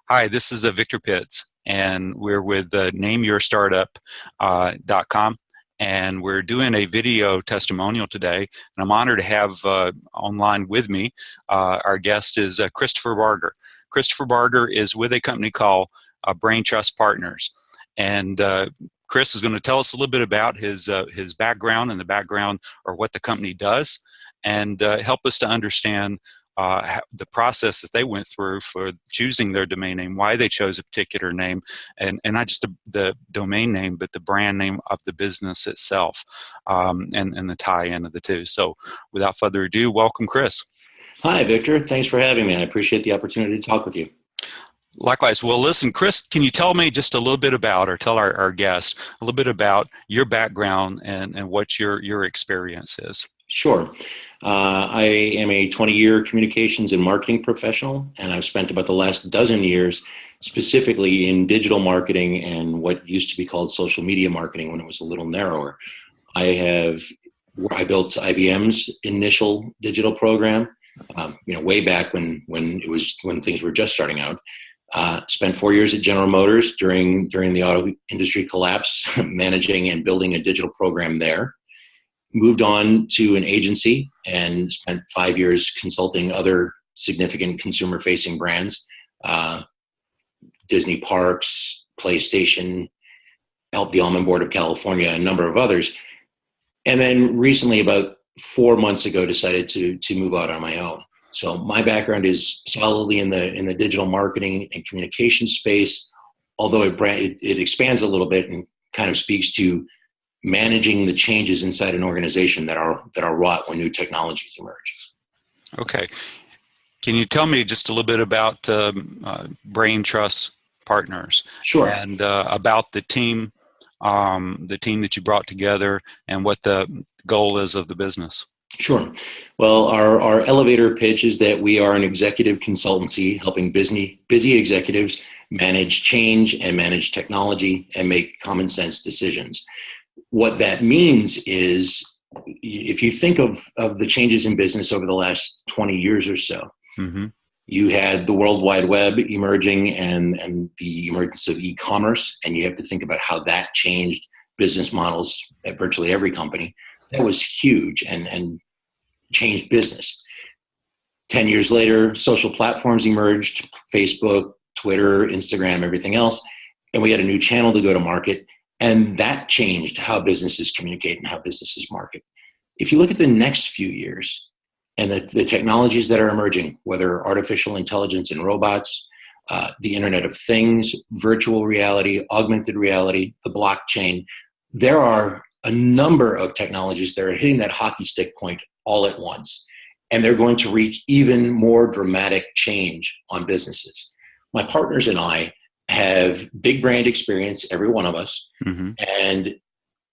Hi, this is Victor Pitts, and we're with NameYourStartup.com, and we're doing a video testimonial today. And I'm honored to have online with me. Our guest is Christopher Barger. Christopher Barger is with a company called BrainTrust.Partners, and Chris is going to tell us a little bit about his background and the background or what the company does, and help us to understand the process that they went through for choosing their domain name, why they chose a particular name, and not just the domain name, but the brand name of the business itself, and the tie-in of the two. So without further ado, welcome, Chris. Hi, Victor. Thanks for having me. I appreciate the opportunity to talk with you. Likewise. Well, listen, Chris, can you tell me just a little bit about, or tell our guest a little bit about your background and what your experience is? Sure. I am a 20-year communications and marketing professional, and I've spent about the last dozen years specifically in digital marketing and what used to be called social media marketing when it was a little narrower. I built IBM's initial digital program, way back when things were just starting out. Spent 4 years at General Motors during the auto industry collapse, managing and building a digital program there. Moved on to an agency and spent 5 years consulting other significant consumer-facing brands, Disney Parks, PlayStation, helped the Almond Board of California, a number of others. And then recently, about 4 months ago, decided to move out on my own. So my background is solidly in the digital marketing and communication space, although it expands a little bit and kind of speaks to managing the changes inside an organization that are wrought when new technologies emerge. Okay. Can you tell me just a little bit about BrainTrust.Partners? Sure. And about the team that you brought together and what the goal is of the business? Sure. Well, our elevator pitch is that we are an executive consultancy helping busy executives manage change and manage technology and make common sense decisions. What that means is, if you think of the changes in business over the last 20 years or so, mm-hmm. You had the World Wide Web emerging and the emergence of e-commerce, and you have to think about how that changed business models at virtually every company. That was huge and changed business. 10 years later, social platforms emerged, Facebook, Twitter, Instagram, everything else, and we had a new channel to go to market. And that changed how businesses communicate and how businesses market. If you look at the next few years and the technologies that are emerging, whether artificial intelligence and robots, the Internet of Things, virtual reality, augmented reality, the blockchain, there are a number of technologies that are hitting that hockey stick point all at once. And they're going to reach even more dramatic change on businesses. My partners and I have big brand experience, every one of us, mm-hmm. and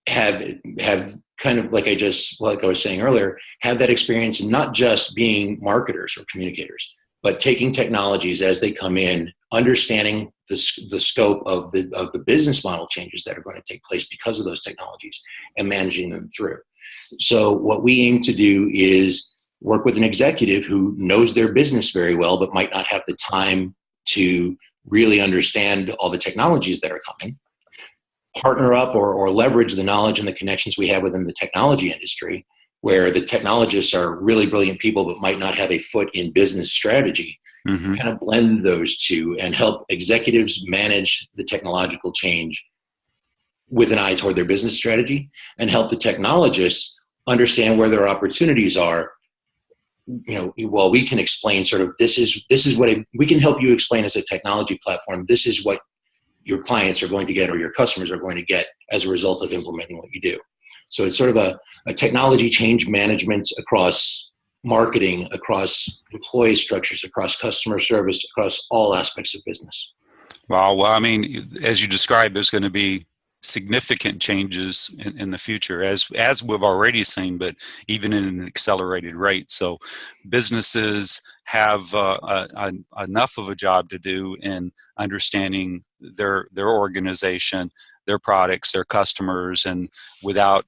have kind of, like I was saying earlier, have that experience not just being marketers or communicators, but taking technologies as they come in, understanding the scope of the business model changes that are going to take place because of those technologies and managing them through. So what we aim to do is work with an executive who knows their business very well, but might not have the time to really understand all the technologies that are coming, partner up or leverage the knowledge and the connections we have within the technology industry, where the technologists are really brilliant people but might not have a foot in business strategy, mm-hmm. kind of blend those two and help executives manage the technological change with an eye toward their business strategy, and help the technologists understand where their opportunities are. Well, we can explain sort of, this is what we can help you explain as a technology platform. This is what your clients are going to get or your customers are going to get as a result of implementing what you do. So it's sort of a technology change management across marketing, across employee structures, across customer service, across all aspects of business. Well, I mean, as you described, there's going to be significant changes in the future, as we've already seen, but even in an accelerated rate. So businesses have enough of a job to do in understanding their organization, their products, their customers, and without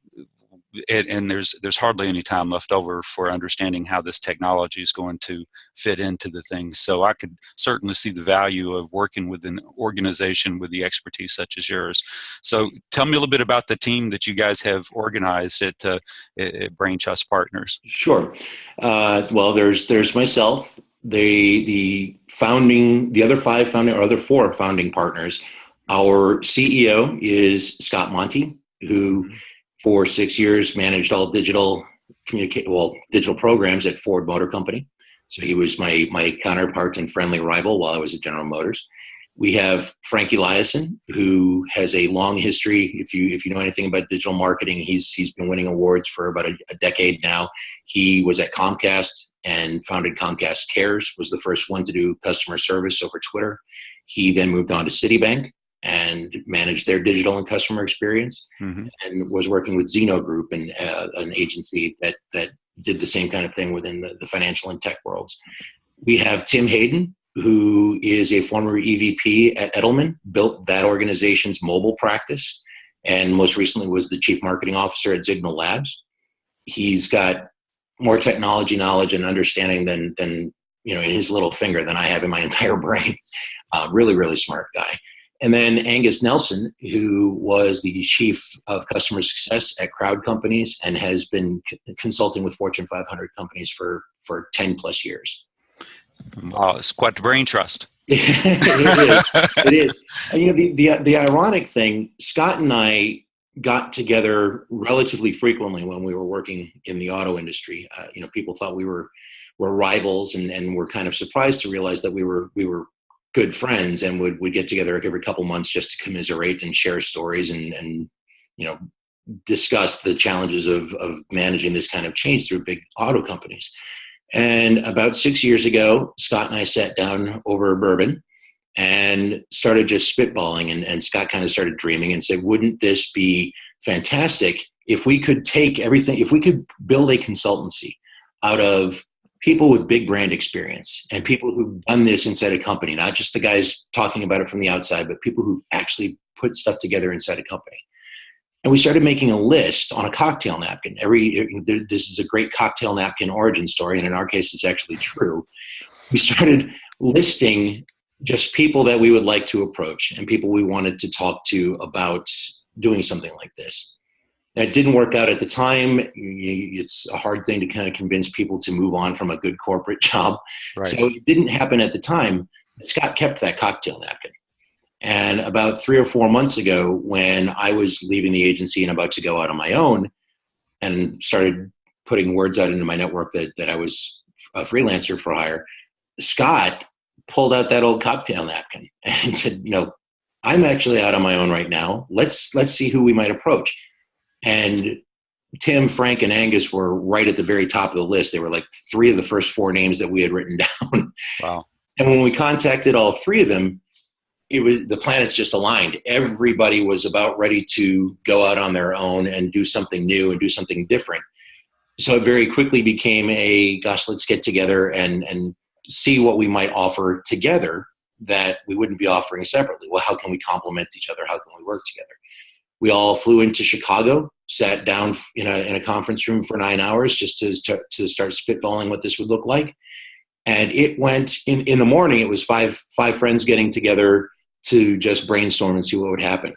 and there's hardly any time left over for understanding how this technology is going to fit into the things. So I could certainly see the value of working with an organization with the expertise such as yours. So tell me a little bit about the team that you guys have organized at BrainTrust.Partners. Sure. Well, there's myself. The other four founding partners. Our CEO is Scott Monty, who for 6 years managed all digital programs at Ford Motor Company. So he was my counterpart and friendly rival while I was at General Motors. We have Frank Eliason, who has a long history. If you know anything about digital marketing, he's been winning awards for about a decade now. He was at Comcast and founded Comcast Cares, was the first one to do customer service over Twitter. He then moved on to Citibank and managed their digital and customer experience, and was working with Zeno Group, and an agency that did the same kind of thing within the financial and tech worlds. We have Tim Hayden, who is a former EVP at Edelman, built that organization's mobile practice, and most recently was the chief marketing officer at Signal Labs. He's got more technology knowledge and understanding than in his little finger than I have in my entire brain. Really, really smart guy. And then Angus Nelson, who was the chief of customer success at Crowd Companies and has been consulting with Fortune 500 companies for 10 plus years. Wow, it's quite the brain trust. It is. And, the ironic thing, Scott and I got together relatively frequently when we were working in the auto industry. People thought we were rivals, and were kind of surprised to realize that we were good friends, and would get together every couple months just to commiserate and share stories and discuss the challenges of managing this kind of change through big auto companies. And about 6 years ago, Scott and I sat down over a bourbon and started just spitballing, and Scott kind of started dreaming and said, wouldn't this be fantastic if we could take everything, if we could build a consultancy out of people with big brand experience and people who've done this inside a company, not just the guys talking about it from the outside, but people who actually put stuff together inside a company. And we started making a list on a cocktail napkin. This is a great cocktail napkin origin story, and in our case, it's actually true. We started listing just people that we would like to approach and people we wanted to talk to about doing something like this. Now, it didn't work out at the time. It's a hard thing to kind of convince people to move on from a good corporate job. Right. So it didn't happen at the time. Scott kept that cocktail napkin. And about 3 or 4 months ago, when I was leaving the agency and about to go out on my own and started putting words out into my network that I was a freelancer for hire, Scott pulled out that old cocktail napkin and said, I'm actually out on my own right now. Let's see who we might approach. And Tim, Frank, and Angus were right at the very top of the list. They were like 3 of the first 4 names that we had written down. Wow. And when we contacted all 3 of them, the planets just aligned. Everybody was about ready to go out on their own and do something new and do something different. So it very quickly became let's get together and see what we might offer together that we wouldn't be offering separately. Well, how can we complement each other? How can we work together? We all flew into Chicago, sat down in a conference room for 9 hours just to start spitballing what this would look like. And it went in the morning. It was five friends getting together to just brainstorm and see what would happen.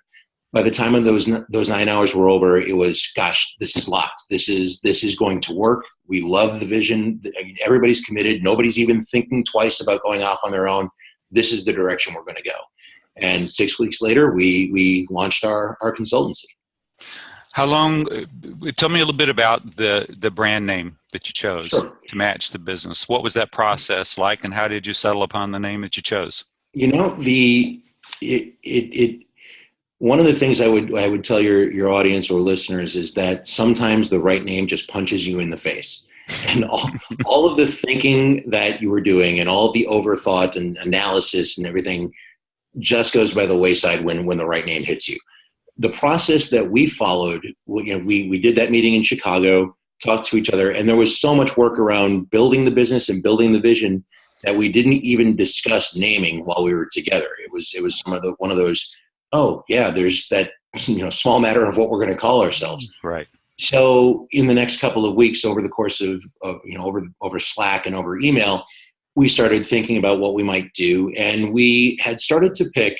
By the time of those 9 hours were over, it was, gosh, this is locked. This is going to work. We love the vision. Everybody's committed. Nobody's even thinking twice about going off on their own. This is the direction we're going to go. And 6 weeks later, we launched our consultancy. How long? Tell me a little bit about the brand name that you chose to match the business. What was that process like, and how did you settle upon the name that you chose? One of the things I would tell your audience or listeners is that sometimes the right name just punches you in the face. And all of the thinking that you were doing and all of the overthought and analysis and everything just goes by the wayside when the right name hits you. The process that we followed, we did that meeting in Chicago, talked to each other, and there was so much work around building the business and building the vision that we didn't even discuss naming while we were together. It was one of those, oh yeah, there's that small matter of what we're going to call ourselves. Right. So in the next couple of weeks, over the course of over Slack and over email, we started thinking about what we might do. And we had started to pick,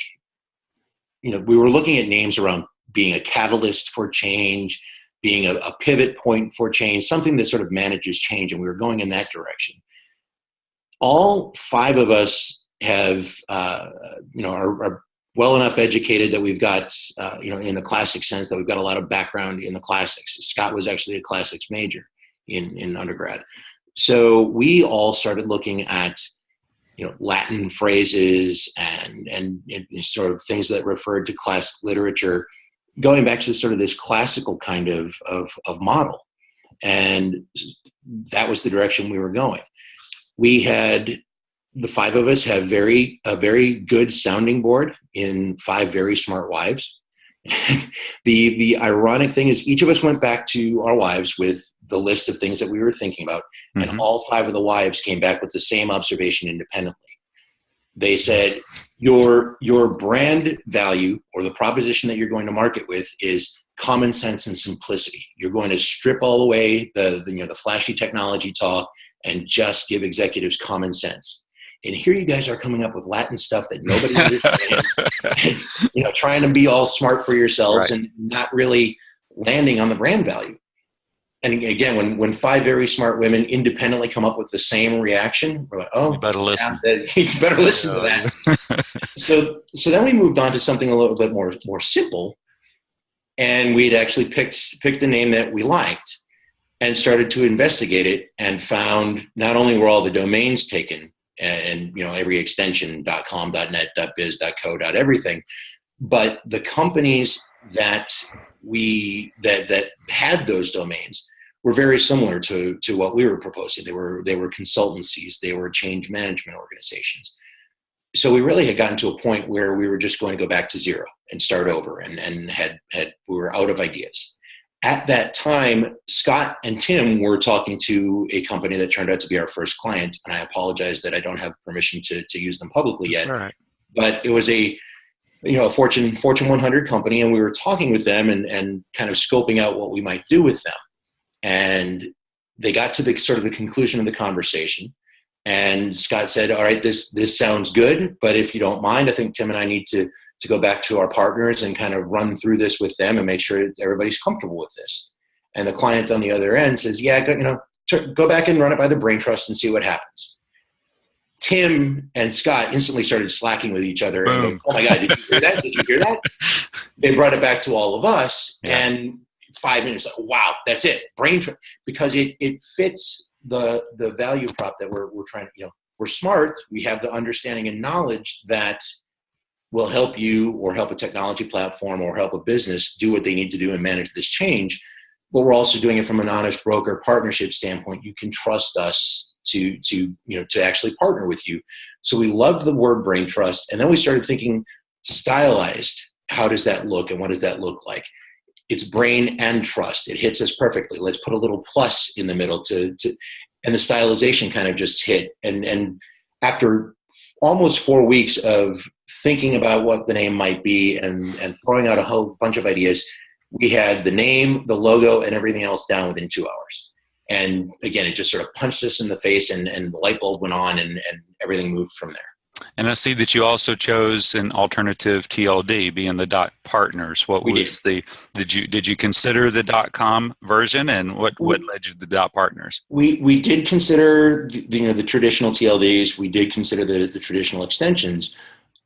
we were looking at names around being a catalyst for change, being a pivot point for change, something that sort of manages change. And we were going in that direction. All five of us have, are well enough educated that we've got, in the classic sense, that we've got a lot of background in the classics. Scott was actually a classics major in undergrad. So we all started looking at, Latin phrases and sort of things that referred to classic literature, going back to sort of this classical kind of model. And that was the direction we were going. We had, the five of us have a very good sounding board in Five Very Smart Wives. The ironic thing is each of us went back to our wives with the list of things that we were thinking about, mm-hmm. and all five of the wives came back with the same observation independently. They said, your brand value or the proposition that you're going to market with is common sense and simplicity. You're going to strip all away the flashy technology talk and just give executives common sense. And here you guys are coming up with Latin stuff that nobody understands, and, trying to be all smart for yourselves, right, and not really landing on the brand value. And again, when five very smart women independently come up with the same reaction, we're like, oh, you better listen. You better listen to that. So then we moved on to something a little bit more simple. And we'd actually picked a name that we liked and started to investigate it, and found not only were all the domains taken, and every extension .com, .net, .biz, .co, .everything, but the companies that had those domains were very similar to what we were proposing. They were consultancies, they were change management organizations. So we really had gotten to a point where we were just going to go back to zero and start over, and we were out of ideas. At that time, Scott and Tim were talking to a company that turned out to be our first client, and I apologize that I don't have permission to use them publicly yet. That's all right. But it was a Fortune 100 company, and we were talking with them and kind of scoping out what we might do with them. And they got to the sort of the conclusion of the conversation, and Scott said, "All right, this sounds good, but if you don't mind, I think Tim and I need to go back to our partners and kind of run through this with them and make sure everybody's comfortable with this." And the client on the other end says, "Yeah, go back and run it by the BrainTrust and see what happens." Tim and Scott instantly started slacking with each other. And go, "Oh my God, did you hear that? Did you hear that?" They brought it back to all of us, yeah. And 5 minutes, wow, that's it, BrainTrust, because it fits the value prop that we're trying to, we're smart, we have the understanding and knowledge that will help you or help a technology platform or help a business do what they need to do and manage this change. But we're also doing it from an honest broker partnership standpoint. You can trust us to actually partner with you. So we love the word BrainTrust. And then we started thinking stylized. How does that look? And what does that look like? It's brain and trust. It hits us perfectly. Let's put a little plus in the middle and the stylization kind of just hit. And after almost 4 weeks of thinking about what the name might be and throwing out a whole bunch of ideas, we had the name, the logo, and everything else down within 2 hours. And again, it just sort of punched us in the face, and the light bulb went on, and everything moved from there. And I see that you also chose an alternative TLD, being the .partners. Did you consider the .com version, and what led you to the .partners? We did consider the traditional TLDs. We did consider the traditional extensions,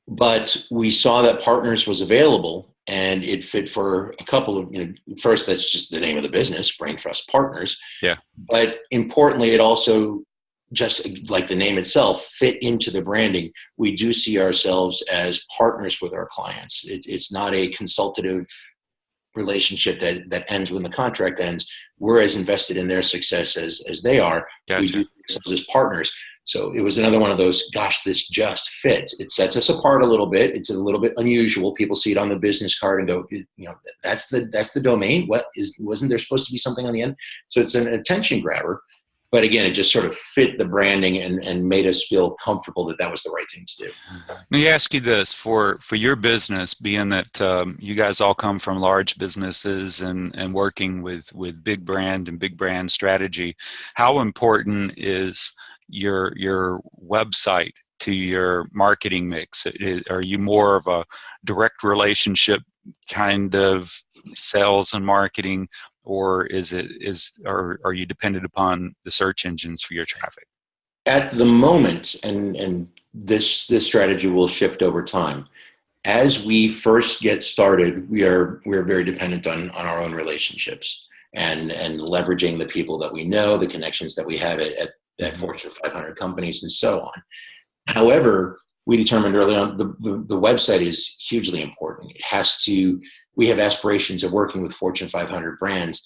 but we saw that Partners was available, and it fit for a couple of, first, that's just the name of the business, BrainTrust.Partners. Yeah. But importantly, it also, just like the name itself, fit into the branding. We do see ourselves as partners with our clients. It's not a consultative relationship that ends when the contract ends. We're as invested in their success as they are. Gotcha. We do see ourselves as partners. So it was another one of those, gosh, this just fits. It sets us apart a little bit. It's a little bit unusual. People see it on the business card and go, that's the domain. Wasn't there supposed to be something on the end? So it's an attention grabber. But again, it just sort of fit the branding and made us feel comfortable that that was the right thing to do. Let me ask you this, for your business, being that you guys all come from large businesses and working with big brand and big brand strategy, how important is your website to your marketing mix? Are you more of a direct relationship kind of sales and marketing, or are you dependent upon the search engines for your traffic? At the moment, and this strategy will shift over time. As we first get started, we're very dependent on our own relationships and leveraging the people that we know, the connections that we have at Fortune 500 companies, and so on. However, we determined early on the website is hugely important. It has to. We have aspirations of working with Fortune 500 brands.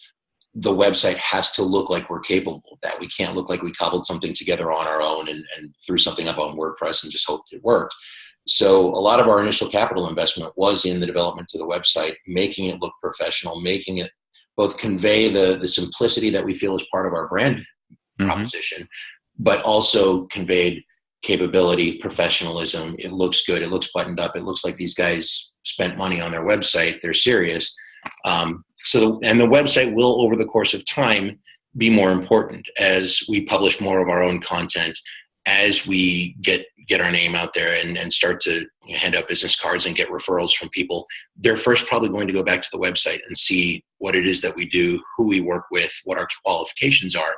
The website has to look like we're capable of that. We can't look like we cobbled something together on our own and threw something up on WordPress and just hoped it worked. So a lot of our initial capital investment was in the development of the website, making it look professional, making it both convey the simplicity that we feel is part of our brand proposition, but also conveyed capability, professionalism. It looks good. It looks buttoned up. It looks like these guys spent money on their website. They're serious. And the website will, over the course of time, be more important as we publish more of our own content, as we get our name out there and start to hand out business cards and get referrals from people. They're first probably going to go back to the website and see what it is that we do, who we work with, what our qualifications are.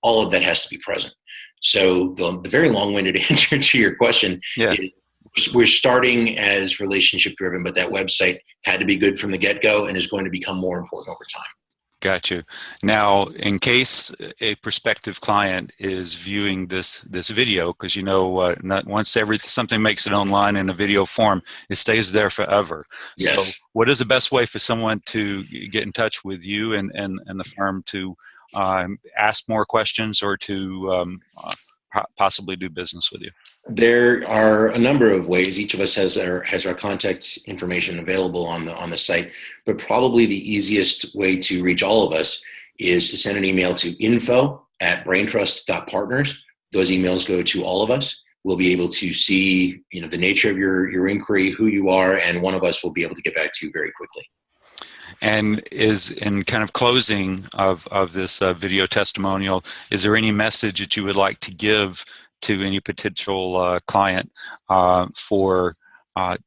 All of that has to be present. So the very long-winded answer to your question is we're starting as relationship driven, but that website had to be good from the get-go and is going to become more important over time. Got you. Now, in case a prospective client is viewing this video, because not once something makes it online in a video form, it stays there forever. Yes. So what is the best way for someone to get in touch with you and the firm to ask more questions or to possibly do business with you? There are a number of ways. Each of us has our contact information available on the site, but probably the easiest way to reach all of us is to send an email to info@BrainTrust.Partners. Those emails go to all of us. We'll be able to see the nature of your inquiry, who you are, and one of us will be able to get back to you very quickly. And is in kind of closing of this video testimonial, is there any message that you would like to give to any potential client to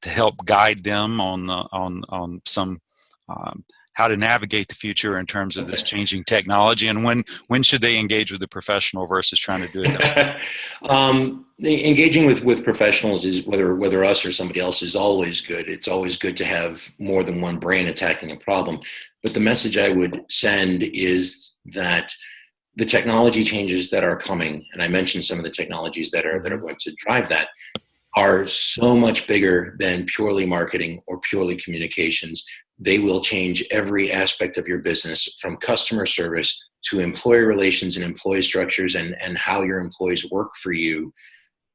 help guide them on some how to navigate the future in terms of this changing technology, and when should they engage with a professional versus trying to do it themselves? Engaging with professionals is whether us or somebody else is always good. It's always good to have more than one brain attacking a problem. But the message I would send is that the technology changes that are coming, and I mentioned some of the technologies that are going to drive that, are so much bigger than purely marketing or purely communications. They will change every aspect of your business, from customer service to employee relations and employee structures and how your employees work for you,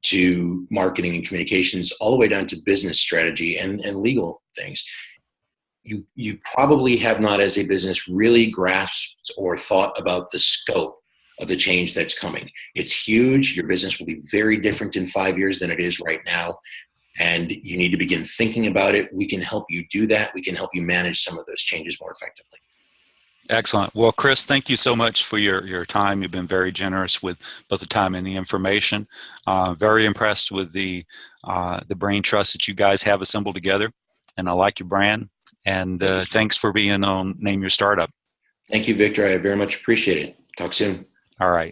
to marketing and communications, all the way down to business strategy and legal things. You probably have not, as a business, really grasped or thought about the scope of the change that's coming. It's huge. Your business will be very different in 5 years than it is right now. And you need to begin thinking about it. We can help you do that. We can help you manage some of those changes more effectively. Excellent. Well, Chris, thank you so much for your time. You've been very generous with both the time and the information. Very impressed with the brain trust that you guys have assembled together, and I like your brand. And thanks for being on Name Your Startup. Thank you, Victor. I very much appreciate it. Talk soon. All right.